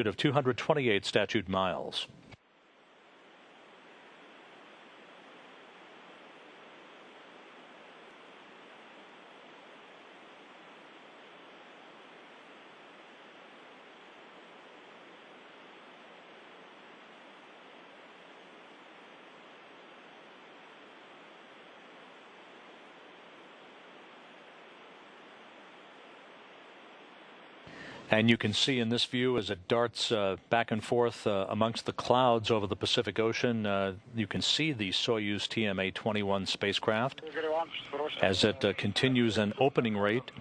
of 228 statute miles. And you can see in this view as it darts back and forth amongst the clouds over the Pacific Ocean, you can see the Soyuz TMA-21 spacecraft as it continues an opening rate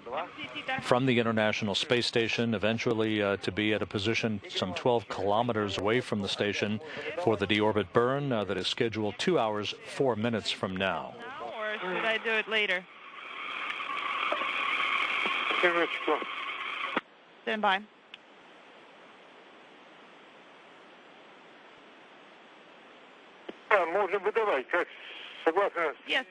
from the International Space Station, eventually to be at a position some 12 kilometers away from the station for the deorbit burn that is scheduled 2 hours, 4 minutes from now. Or should I do it later? Stand by. Yes,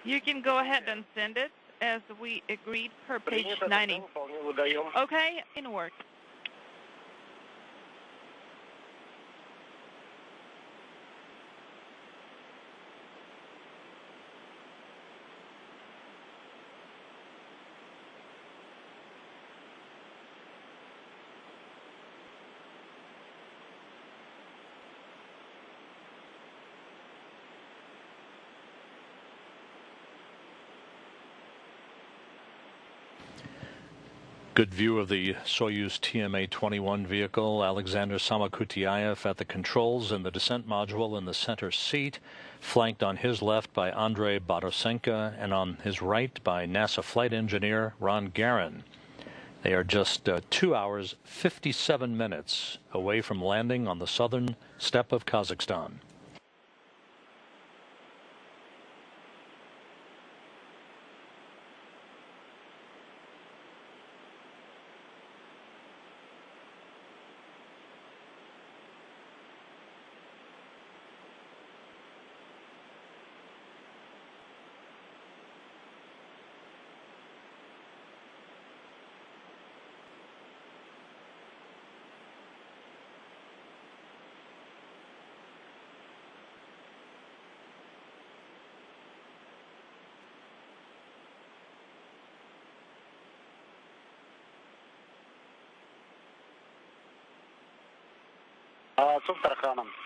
you can go ahead and send it as we agreed per page 90. Okay, in work. Good view of the Soyuz TMA-21 vehicle. Alexander Samakutyaev at the controls and the descent module in the center seat, flanked on his left by Andrei Borosenko and on his right by NASA flight engineer Ron Garin. They are just 2 hours, 57 minutes away from landing on the southern steppe of Kazakhstan.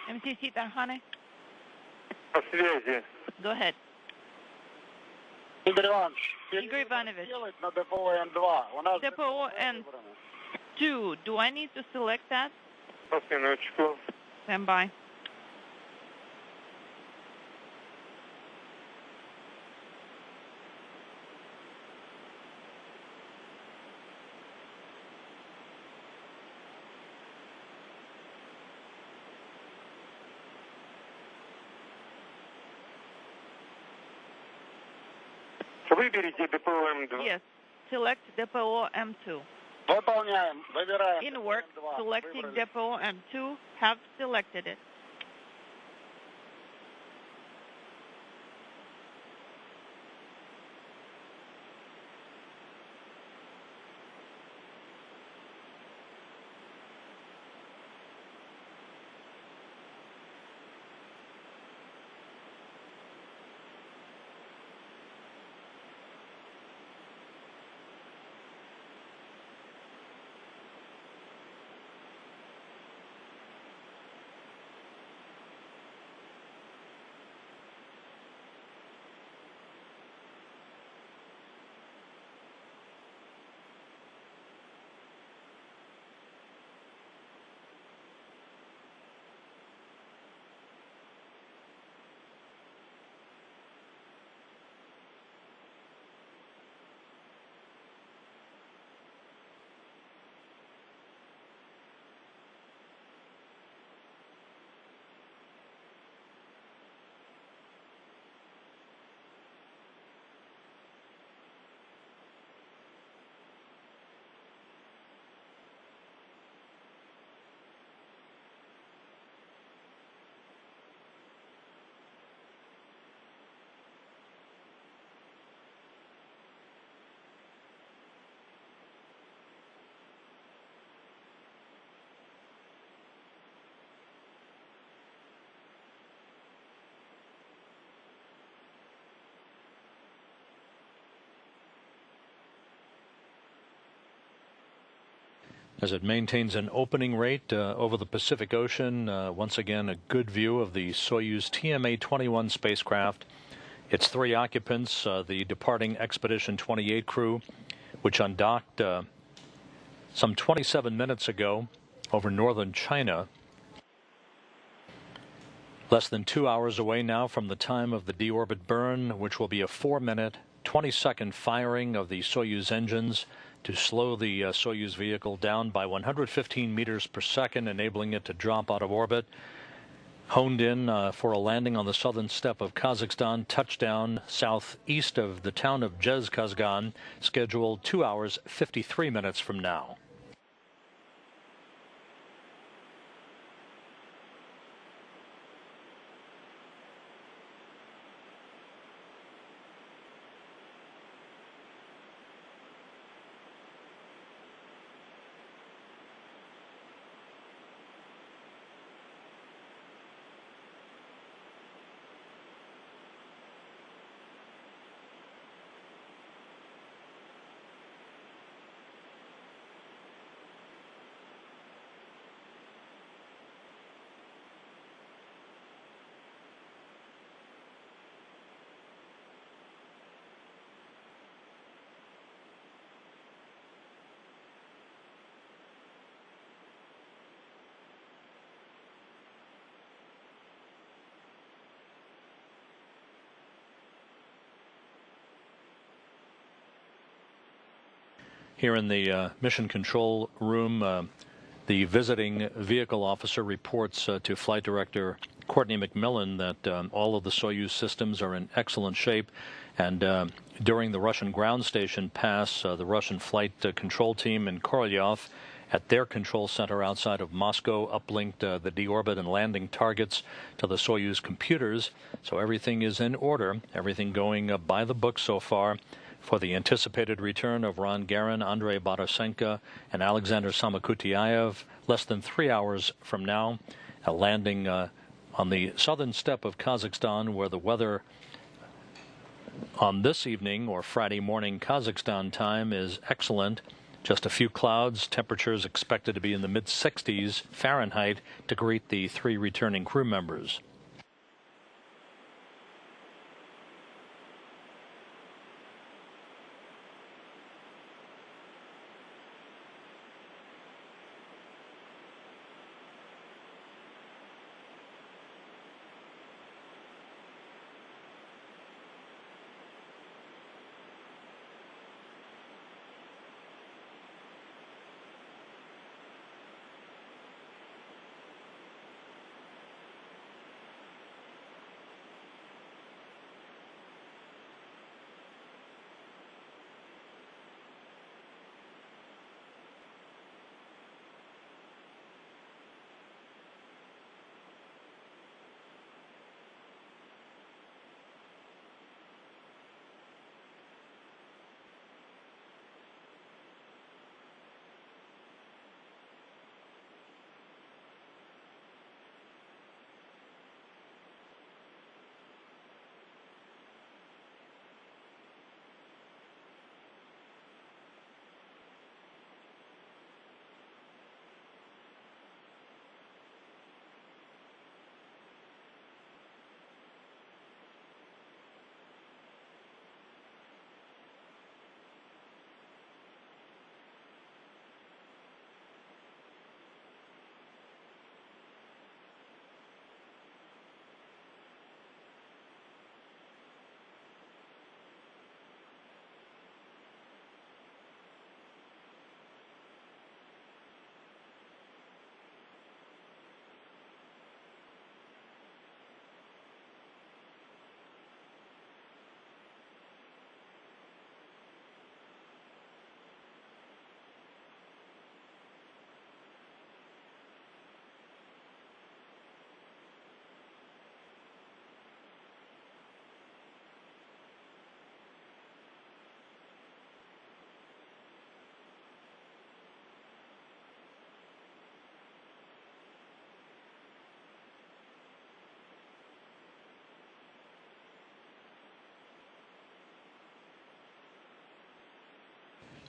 MCC Tarhane. Go ahead. Igor Ivanovich. Depot N2. Do I need to select that? Stand by. Yes, select Depot M2. In work, selecting Depot M2, have selected it. as it maintains an opening rate over the Pacific Ocean. Once again, a good view of the Soyuz TMA-21 spacecraft. Its 3 occupants, the departing Expedition 28 crew, which undocked some 27 minutes ago over northern China. Less than 2 hours away now from the time of the deorbit burn, which will be a 4-minute, 20-second firing of the Soyuz engines to slow the Soyuz vehicle down by 115 meters per second, enabling it to drop out of orbit. Honed in for a landing on the southern steppe of Kazakhstan, touchdown southeast of the town of Zhezkazgan, scheduled 2 hours 53 minutes from now. Here in the mission control room, the visiting vehicle officer reports to Flight Director Courtney McMillan that all of the Soyuz systems are in excellent shape. And during the Russian ground station pass, the Russian flight control team in Korolyov at their control center outside of Moscow uplinked the deorbit and landing targets to the Soyuz computers. So everything is in order, everything going by the book so far for the anticipated return of Ron Garin, Andrei Barasenko, and Alexander Samakutyaev less than 3 hours from now, landing on the southern steppe of Kazakhstan, where the weather on this evening or Friday morning Kazakhstan time is excellent. Just a few clouds, temperatures expected to be in the mid-60s Fahrenheit to greet the 3 returning crew members.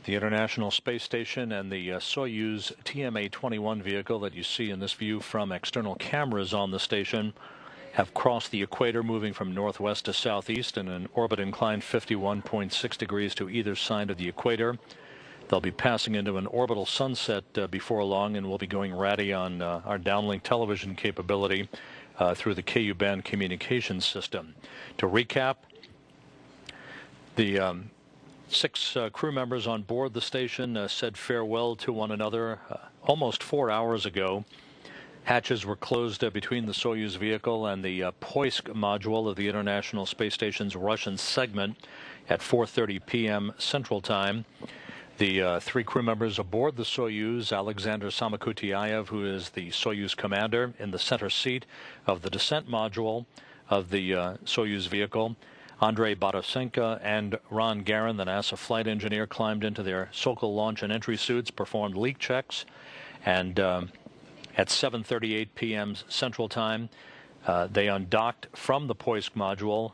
The International Space Station and the Soyuz TMA-21 vehicle that you see in this view from external cameras on the station have crossed the equator, moving from northwest to southeast in an orbit inclined 51.6 degrees to either side of the equator. They'll be passing into an orbital sunset before long, and we'll be going ratty on our downlink television capability through the Ku-band communications system. To recap, the 6 crew members on board the station said farewell to one another almost 4 hours ago. Hatches were closed between the Soyuz vehicle and the Poisk module of the International Space Station's Russian segment at 4:30 p.m. Central Time. The 3 crew members aboard the Soyuz, Alexander Samakutyaev, who is the Soyuz commander, in the center seat of the descent module of the Soyuz vehicle. Andrei Bodosenko and Ron Garin, the NASA flight engineer, climbed into their Sokol launch and entry suits, performed leak checks, and at 7:38 p.m. Central Time, they undocked from the Poisk module.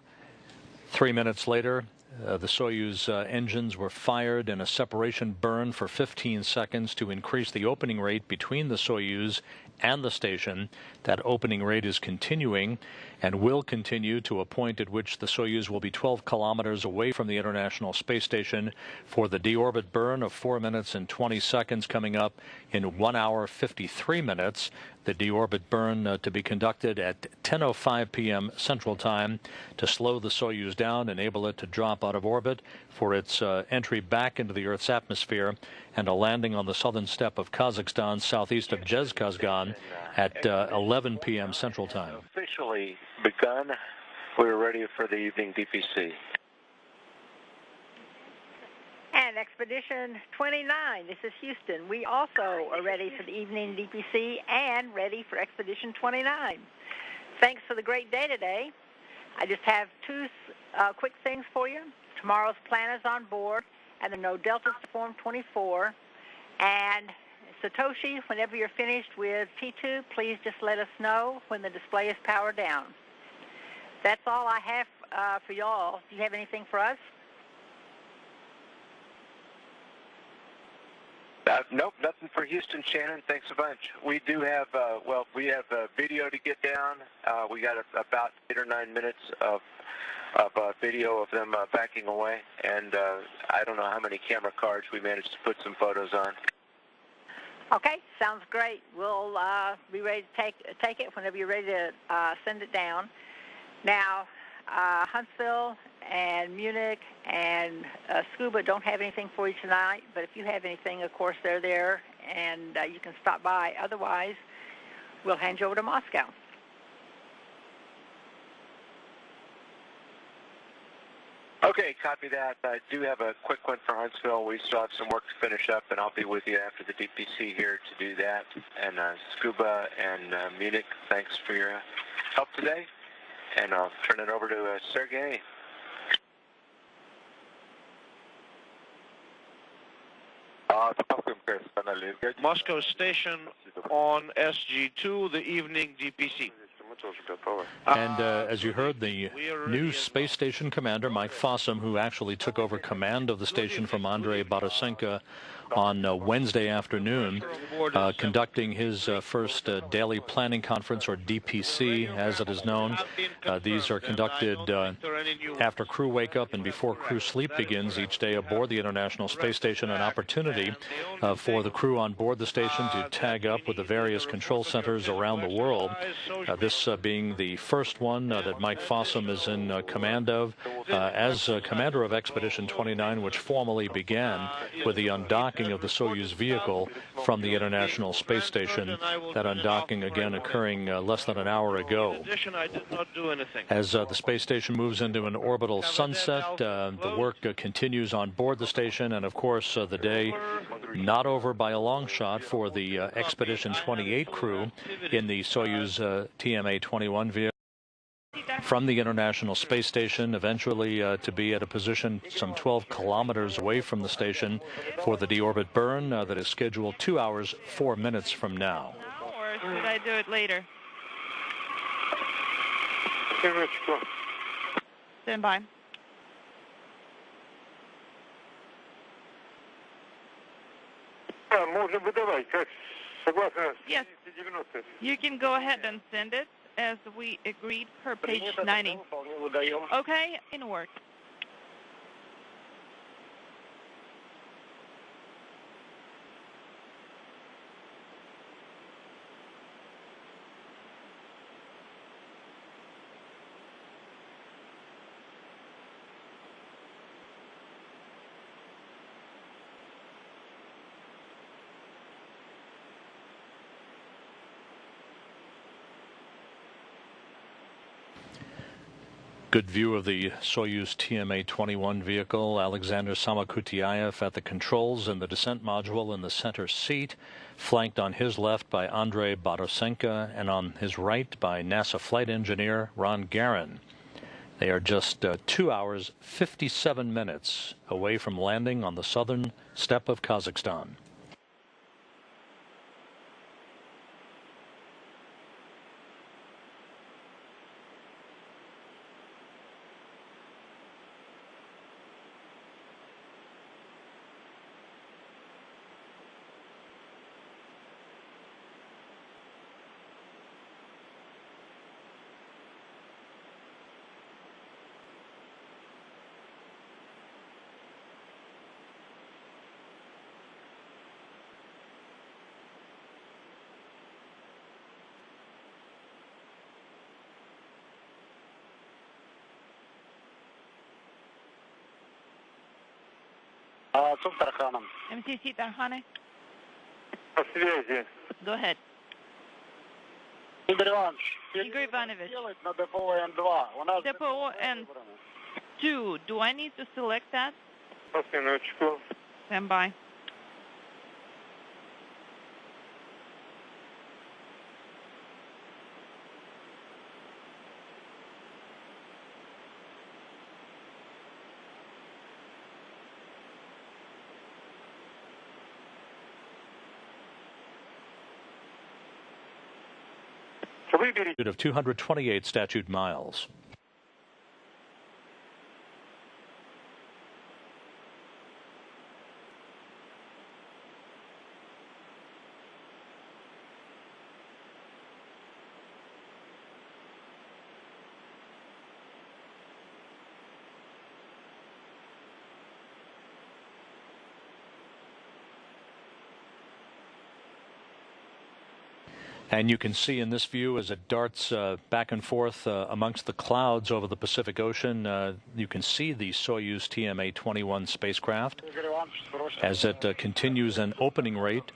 3 minutes later, the Soyuz engines were fired in a separation burn for 15 seconds to increase the opening rate between the Soyuz and the station. That opening rate is continuing and will continue to a point at which the Soyuz will be 12 kilometers away from the International Space Station for the deorbit burn of 4 minutes and 20 seconds coming up in 1 hour 53 minutes. The deorbit burn to be conducted at 10:05 p.m. Central Time to slow the Soyuz down, enable it to drop out of orbit for its entry back into the Earth's atmosphere and a landing on the southern steppe of Kazakhstan southeast of Zhezkazgan at 11 p.m. Central Time. Officially begun. We're ready for the evening DPC. And Expedition 29, this is Houston. We also are ready for the evening DPC and ready for Expedition 29. Thanks for the great day today. I just have 2 quick things for you. Tomorrow's planners on board, and the no deltas to Form 24. And Satoshi, whenever you're finished with T2, please just let us know when the display is powered down. That's all I have for y'all. Do you have anything for us? Nope, nothing for Houston, Shannon. Thanks a bunch. We do have, we have video to get down. We got about 8 or 9 minutes of video of them backing away, and I don't know how many camera cards we managed to put some photos on. Okay, sounds great. We'll be ready to take it whenever you're ready to send it down. Now, Huntsville and Munich and Scuba don't have anything for you tonight, but if you have anything, of course, they're there, and you can stop by. Otherwise, we'll hand you over to Moscow. Okay, copy that. I do have a quick one for Huntsville. We still have some work to finish up, and I'll be with you after the DPC here to do that. And Scuba and Munich, thanks for your help today. And I'll turn it over to Sergey. Moscow Station on SG2, the evening DPC. And as you heard, the new space station commander, Mike Fossum, who actually took over command of the station from Andrei Bodosenko on Wednesday afternoon, conducting his first daily planning conference, or DPC as it is known. These are conducted after crew wake up and before crew sleep begins each day aboard the International Space Station, an opportunity for the crew on board the station to tag up with the various control centers around the world. This being the first one that Mike Fossum is in command of as commander of Expedition 29, which formally began with the undocking of the Soyuz vehicle from the International Space Station, that undocking again occurring less than an hour ago. As the space station moves into an orbital sunset, the work continues on board the station, and of course the day not over by a long shot for the Expedition 28 crew in the Soyuz TMA-21 vehicle from the International Space Station, eventually to be at a position some 12 kilometers away from the station for the deorbit burn that is scheduled 2 hours 4 minutes from now. Or should I do it later? Stand by. Yes, you can go ahead and send it as we agreed per page 90. Okay, in work. Good view of the Soyuz TMA-21 vehicle. Alexander Samakutyaev at the controls and the descent module in the center seat, flanked on his left by Andrei Bodosenko and on his right by NASA flight engineer Ron Garin. They are just 2 hours 57 minutes away from landing on the southern steppe of Kazakhstan. MCC Tarhane. Go ahead. Igor Ivanovich. Depot N2. Do I need to select that? Stand by. Of 228 statute miles. And you can see in this view as it darts back and forth amongst the clouds over the Pacific Ocean, you can see the Soyuz TMA-21 spacecraft as it continues an opening rate